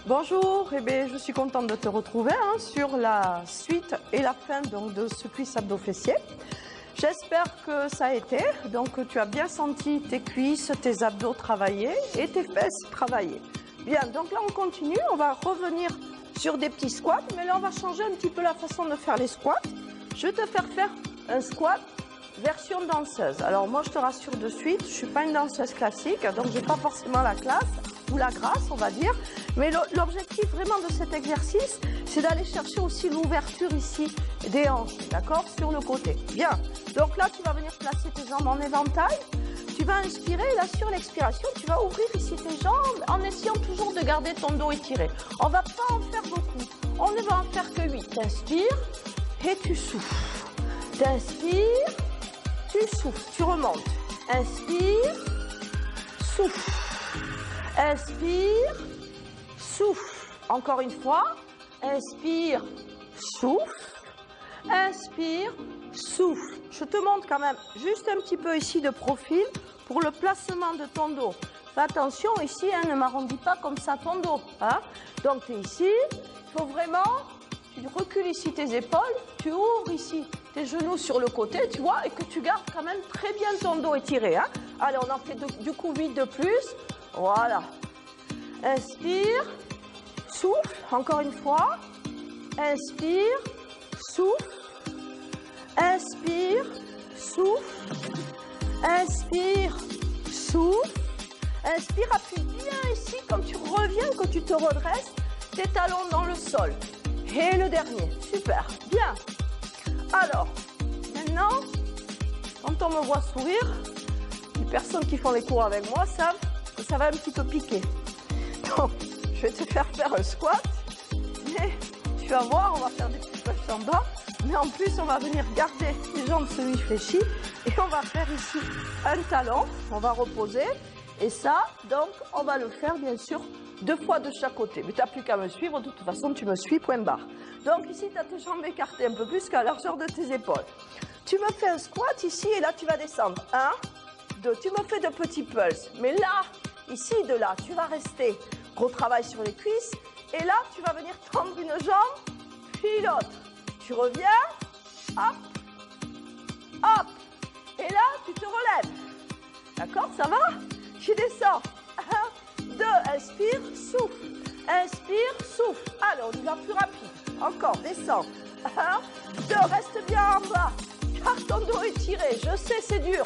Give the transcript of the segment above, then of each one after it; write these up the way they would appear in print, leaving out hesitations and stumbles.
Bonjour, je suis contente de te retrouver sur la suite et la fin donc, de ce cuisse abdos fessiers. J'espère que ça a été, donc tu as bien senti tes cuisses, tes abdos travailler et tes fesses travailler. Bien, donc là on continue, on va revenir sur des petits squats, mais là on va changer un petit peu la façon de faire les squats. Je vais te faire un squat version danseuse. Alors moi je te rassure de suite, je ne suis pas une danseuse classique, donc je n'ai pas forcément la classe ou la grâce on va dire, mais l'objectif vraiment de cet exercice c'est d'aller chercher aussi l'ouverture ici des hanches, d'accord, sur le côté. Bien, donc là tu vas venir placer tes jambes en éventail, tu vas inspirer et là sur l'expiration tu vas ouvrir ici tes jambes en essayant toujours de garder ton dos étiré. On ne va pas en faire beaucoup, on ne va en faire que 8. T'inspires et tu souffles, t'inspires, tu souffles, tu remontes, inspire, souffle. Inspire, souffle. Encore une fois. Inspire, souffle. Inspire, souffle. Je te montre quand même juste un petit peu ici de profil pour le placement de ton dos. Fais attention ici, ne m'arrondis pas comme ça ton dos. Donc tu es ici. Il faut vraiment, tu recules ici tes épaules, tu ouvres ici tes genoux sur le côté, tu vois, et que tu gardes quand même très bien ton dos étiré. Allez, on en fait du coup 8 de plus. Voilà. Inspire, souffle, encore une fois. Inspire, souffle. Inspire, souffle. Inspire, souffle. Inspire, appuie bien ici quand tu reviens, que tu te redresses, tes talons dans le sol. Et le dernier, super, bien. Alors, maintenant, quand on me voit sourire, les personnes qui font les cours avec moi savent que ça va un petit peu piquer. Donc, je vais te faire un squat, mais tu vas voir, on va faire des petits push en bas, mais en plus, on va venir garder les jambes semi-fléchies et on va faire ici un talon, on va reposer, et ça, donc, on va le faire, bien sûr, 2 fois de chaque côté. Mais tu n'as plus qu'à me suivre, de toute façon, tu me suis, point barre. Donc, ici, tu as tes jambes écartées un peu plus qu'à la largeur de tes épaules. Tu me fais un squat ici, et là, tu vas descendre. 1, 2, tu me fais de petits pulses. Mais là, ici, de là, tu vas rester. Gros travail sur les cuisses. Et là, tu vas venir tendre une jambe, puis l'autre. Tu reviens, hop, hop. Et là, tu te relèves. D'accord, ça va? Tu descends. 1, 2, inspire, souffle. Inspire, souffle. Allez, on y va plus rapide. Encore, descends. 1, 2, reste bien en bas. Garde ton dos étiré. Je sais, c'est dur.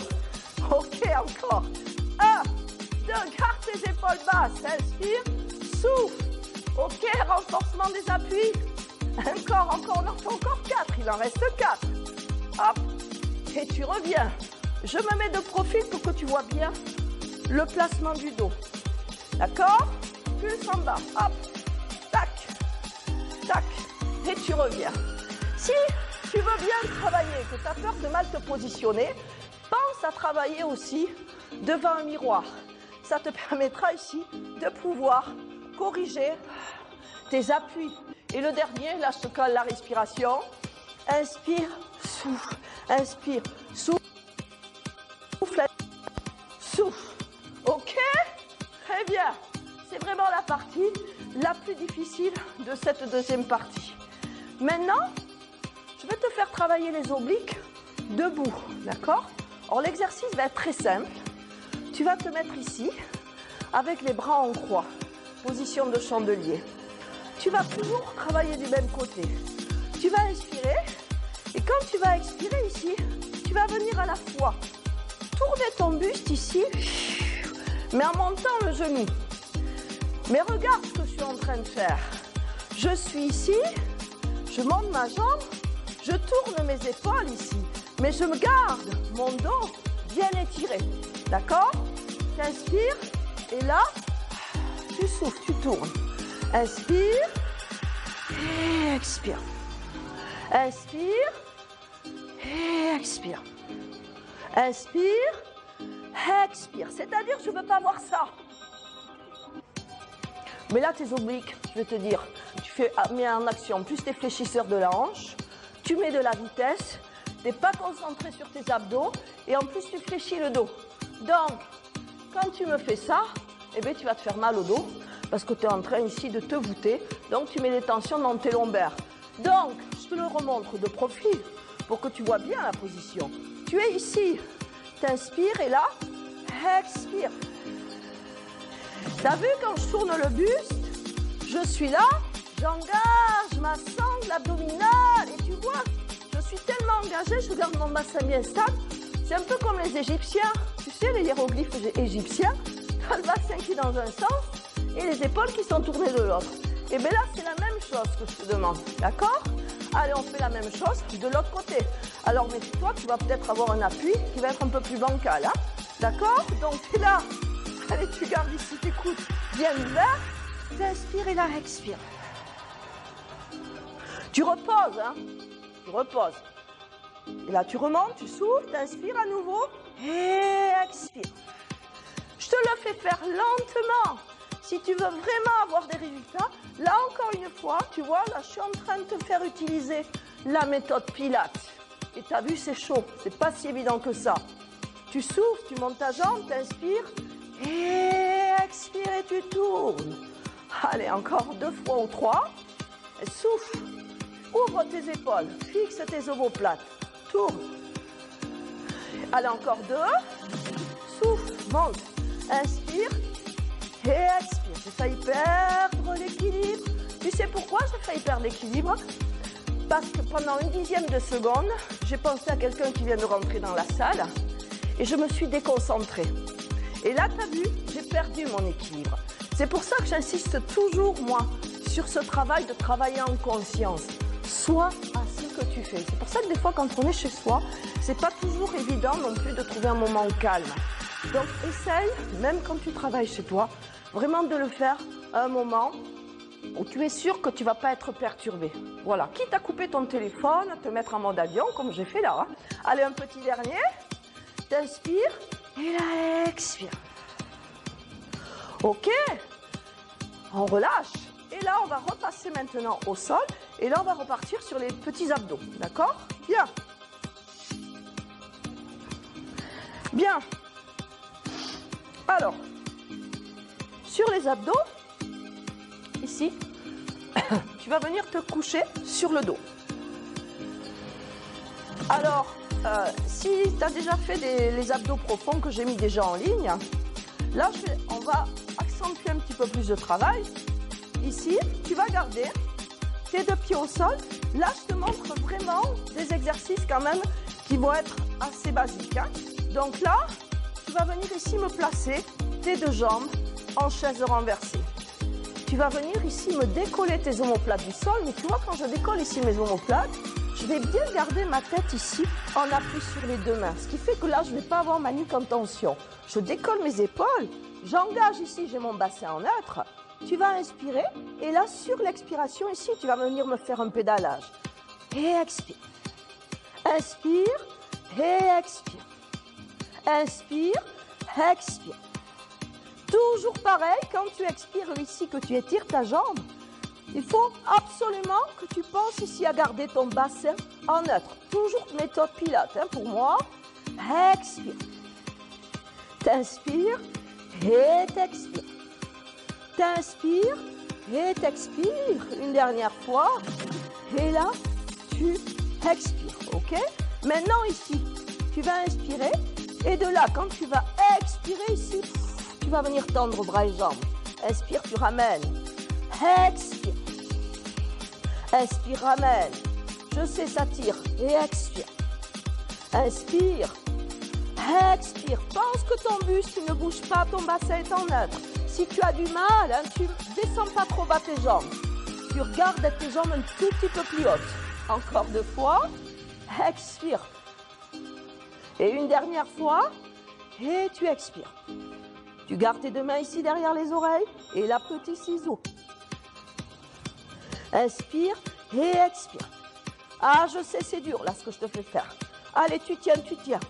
Ok, encore. 1, 2, garde tes épaules basses. Inspire, souffle. Ok, renforcement des appuis. Encore, on en fait encore 4. Il en reste 4. Hop. Et tu reviens. Je me mets de profil pour que tu vois bien le placement du dos. D'accord? Plus en bas. Hop. Tac. Tac. Et tu reviens. Si tu veux bien travailler, que tu as peur de mal te positionner, pense à travailler aussi devant un miroir. Ça te permettra ici de pouvoir corriger tes appuis. Et le dernier, là je te colle la respiration. Inspire, souffle. Inspire, souffle. Souffle. Ok? Très bien. C'est vraiment la partie la plus difficile de cette deuxième partie. Maintenant, je vais te faire travailler les obliques debout. D'accord? Alors l'exercice va être très simple. Tu vas te mettre ici avec les bras en croix. Position de chandelier. Tu vas toujours travailler du même côté. Tu vas inspirer et quand tu vas expirer ici, tu vas venir à la fois tourner ton buste ici, mais en montant le genou. Mais regarde ce que je suis en train de faire. Je suis ici, je monte ma jambe, je tourne mes épaules ici, mais je me garde mon dos bien étiré. D'accord? Tu inspires et là, tu souffles, tu tournes. Inspire et expire. Inspire et expire. Inspire, expire. C'est-à-dire, je ne veux pas voir ça. Mais là, tes obliques, je vais te dire, tu mets en action plus tes fléchisseurs de la hanche, tu mets de la vitesse, tu n'es pas concentré sur tes abdos et en plus, tu fléchis le dos. Donc, quand tu me fais ça, eh bien, tu vas te faire mal au dos parce que tu es en train ici de te voûter. Donc, tu mets des tensions dans tes lombaires. Donc, je te le remontre de profil pour que tu vois bien la position. Tu es ici. Tu inspires et là, expire. Tu as vu quand je tourne le buste, je suis là, j'engage ma sangle abdominale et tu vois, je suis tellement engagée, je garde mon bassin bien stable. C'est un peu comme les Égyptiens, tu sais, les hiéroglyphes égyptiens, tu as le bassin qui est dans un sens et les épaules qui sont tournées de l'autre. Et bien là, c'est la même chose que je te demande, d'accord? Allez, on fait la même chose de l'autre côté. Alors, méfie-toi, tu vas peut-être avoir un appui qui va être un peu plus bancal, hein? D'accord? Donc, tu es là. Allez, tu gardes ici tes coudes bien ouverts. Tu inspires et là, expire. Tu reposes, hein? Tu reposes. Et là, tu remontes, tu souffles, tu inspires à nouveau et expire. Je te le fais faire lentement. Si tu veux vraiment avoir des résultats, là encore une fois, tu vois, là je suis en train de te faire utiliser la méthode Pilates. Et tu as vu, c'est chaud, c'est pas si évident que ça. Tu souffles, tu montes ta jambe, tu inspires et expire et tu tournes. Allez, encore 2 fois ou 3. Et souffle, ouvre tes épaules, fixe tes omoplates, tourne. Allez, encore 2. Souffle, monte, inspire. Et expire, j'ai failli perdre l'équilibre. Tu sais pourquoi j'ai failli perdre l'équilibre? Parce que pendant une dixième de seconde, j'ai pensé à quelqu'un qui vient de rentrer dans la salle et je me suis déconcentrée. Et là, tu as vu, j'ai perdu mon équilibre. C'est pour ça que j'insiste toujours, moi, sur ce travail de travailler en conscience. Sois à ce que tu fais. C'est pour ça que des fois, quand on est chez soi, c'est pas toujours évident non plus de trouver un moment calme. Donc, essaye, même quand tu travailles chez toi, vraiment de le faire à un moment où tu es sûr que tu ne vas pas être perturbé. Voilà, quitte à couper ton téléphone, à te mettre en mode avion, comme j'ai fait là. Hein. Allez, un petit dernier. T'inspires et là, expire. Ok, on relâche. Et là, on va repasser maintenant au sol. Et là, on va repartir sur les petits abdos. D'accord? Bien. Bien. Alors, sur les abdos, ici, tu vas venir te coucher sur le dos. Alors, si tu as déjà fait les abdos profonds que j'ai mis déjà en ligne, là, on va accentuer un petit peu plus de travail. Ici, tu vas garder tes 2 pieds au sol. Là, je te montre vraiment des exercices quand même qui vont être assez basiques. Hein. Donc là, tu vas venir ici me placer tes 2 jambes en chaise renversée. Tu vas venir ici me décoller tes omoplates du sol, mais tu vois, quand je décolle ici mes omoplates, je vais bien garder ma tête ici en appui sur les 2 mains. Ce qui fait que là, je ne vais pas avoir ma nuque en tension. Je décolle mes épaules, j'engage ici, j'ai mon bassin en neutre. Tu vas inspirer et là, sur l'expiration ici, tu vas venir me faire un pédalage. Et expire. Inspire et expire. Inspire, expire. Toujours pareil, quand tu expires ici, que tu étires ta jambe, il faut absolument que tu penses ici à garder ton bassin en neutre. Toujours méthode Pilates hein, pour moi. Expire. T'inspires et t'expires. T'inspires et t'expires. Une dernière fois. Et là, tu expires. Ok? Maintenant ici, tu vas inspirer. Et de là, quand tu vas expirer ici, tu vas venir tendre bras et jambes. Inspire, tu ramènes. Expire. Inspire, ramène. Je sais, ça tire. Et expire. Inspire. Expire. Pense que ton buste, il ne bouge pas, ton bassin est en neutre. Si tu as du mal, hein, tu ne descends pas trop bas tes jambes. Tu regardes avec tes jambes un tout petit peu plus hautes. Encore 2 fois. Expire. Et une dernière fois. Et tu expires. Tu gardes tes 2 mains ici derrière les oreilles. Et là, petit ciseau. Inspire et expire. Ah, je sais, c'est dur là ce que je te fais faire. Allez, tu tiens, tu tiens.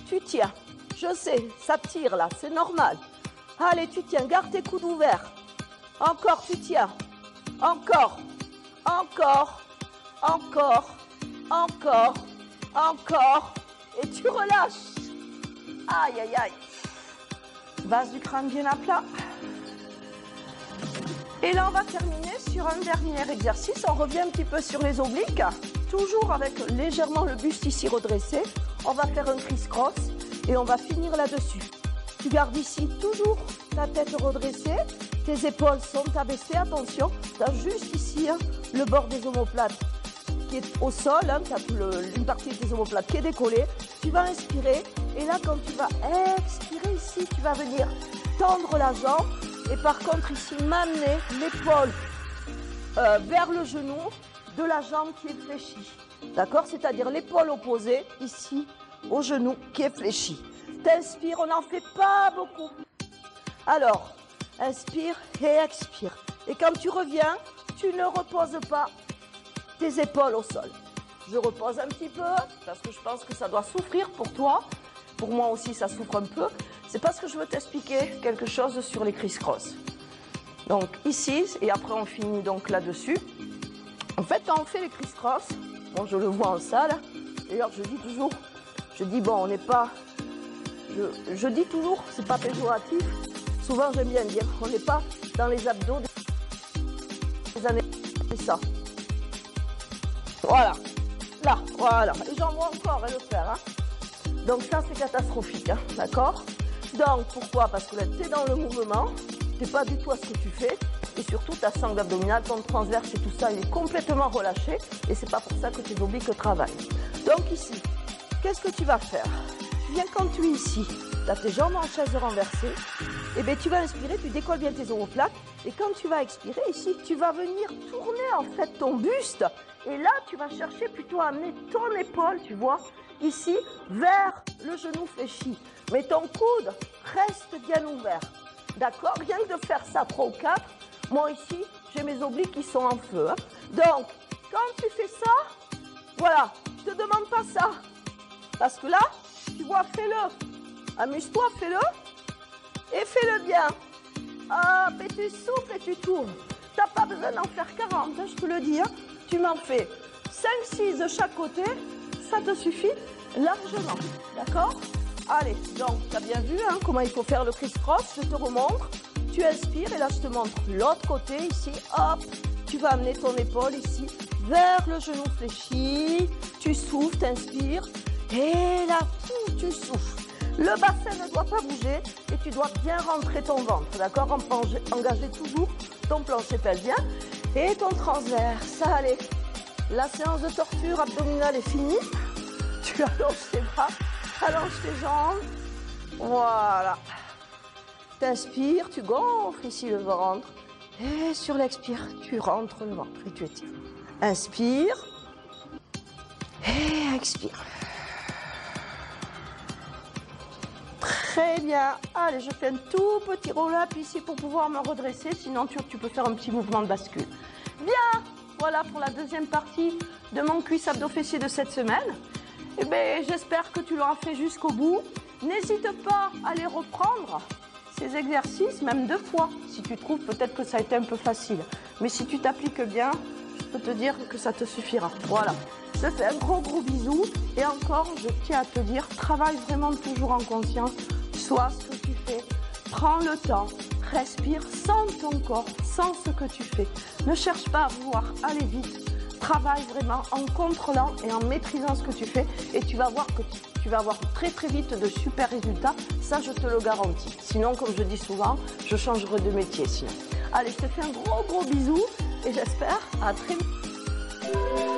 Tu tiens. Je sais, ça tire là, c'est normal. Allez, tu tiens, garde tes coudes ouverts. Encore, tu tiens. Encore. Encore. Encore. Encore. Encore. Et tu relâches. Aïe, aïe, aïe. Base du crâne bien à plat. Et là, on va terminer sur un dernier exercice. On revient un petit peu sur les obliques. Toujours avec légèrement le buste ici redressé. On va faire un criss-cross et on va finir là-dessus. Tu gardes ici toujours ta tête redressée. Tes épaules sont abaissées. Attention, tu as juste ici le bord des omoplates qui est au sol. Tu as une partie des omoplates qui est décollée. Tu vas inspirer. Et là, quand tu vas expirer ici, tu vas venir tendre la jambe. Et par contre, ici, m'amener l'épaule vers le genou de la jambe qui est fléchie. D'accord? C'est-à-dire l'épaule opposée, ici, au genou qui est fléchi. T'inspires, on n'en fait pas beaucoup. Alors, inspire et expire. Et quand tu reviens, tu ne reposes pas tes épaules au sol. Je repose un petit peu, parce que je pense que ça doit souffrir pour toi. Pour moi aussi, ça souffre un peu. C'est parce que je veux t'expliquer quelque chose sur les criss-cross. Donc ici, et après on finit donc là-dessus. En fait, quand on fait les criss-cross, bon, je le vois en salle. D'ailleurs, je dis toujours, bon, on n'est pas... Je dis toujours, c'est pas péjoratif. Souvent, j'aime bien dire, on n'est pas dans les abdos des années. C'est ça. Voilà. Là, voilà. Et j'en vois encore le faire. Donc ça, c'est catastrophique, d'accord? Donc, pourquoi? Parce que là, tu es dans le mouvement, tu n'es pas du tout à ce que tu fais, et surtout, ta sangle abdominale, ton transverse et tout ça, il est complètement relâché, et c'est pas pour ça que tes obliques travaillent. Donc ici, qu'est-ce que tu vas faire? Tu viens quand tu es ici, tu as tes jambes en chaise renversée, et bien tu vas inspirer, tu décolles bien tes omoplates, et quand tu vas expirer ici, tu vas venir tourner en fait ton buste, et là, tu vas chercher plutôt à amener ton épaule, tu vois, ici, vers le genou fléchi. Mais ton coude reste bien ouvert. D'accord? Rien que de faire ça 3 ou 4. Moi ici, j'ai mes obliques qui sont en feu. Donc, quand tu fais ça, voilà, je te demande pas ça. Parce que là, tu vois, fais-le. Amuse-toi, fais-le. Et fais-le bien. Hop, et tu souffles et tu tournes. Tu n'as pas besoin d'en faire 40, je te le dis. Tu m'en fais 5-6 de chaque côté. Ça te suffit largement, d'accord? Allez, donc tu as bien vu comment il faut faire le criss-cross, je te remontre. Tu inspires et là je te montre l'autre côté ici, hop, tu vas amener ton épaule ici vers le genou fléchi, tu souffles, t'inspires et là, tu souffles. Le bassin ne doit pas bouger et tu dois bien rentrer ton ventre, d'accord? Engager toujours ton plancher pelvien et ton transverse. Allez. La séance de torture abdominale est finie. Tu allonges tes bras, allonges tes jambes. Voilà. T'inspires, tu gonfles ici le ventre. Et sur l'expire, tu rentres le ventre et tu étires. Inspire. Et expire. Très bien. Allez, je fais un tout petit roll-up ici pour pouvoir me redresser. Sinon, tu peux faire un petit mouvement de bascule. Bien. Voilà pour la deuxième partie de mon cuisse abdos fessiers de cette semaine. Eh bien, j'espère que tu l'auras fait jusqu'au bout. N'hésite pas à les reprendre, ces exercices, même 2 fois. Si tu trouves peut-être que ça a été un peu facile. Mais si tu t'appliques bien, je peux te dire que ça te suffira. Voilà. Je te fais un gros bisou. Et encore, je tiens à te dire, travaille vraiment toujours en conscience. Sois ce que tu fais. Prends le temps. Respire, sens ton corps, sens ce que tu fais. Ne cherche pas à vouloir aller vite. Travaille vraiment en contrôlant et en maîtrisant ce que tu fais. Et tu vas voir que tu vas avoir très vite de super résultats. Ça, je te le garantis. Sinon, comme je dis souvent, je changerai de métier sinon. Allez, je te fais un gros bisou et j'espère à très vite.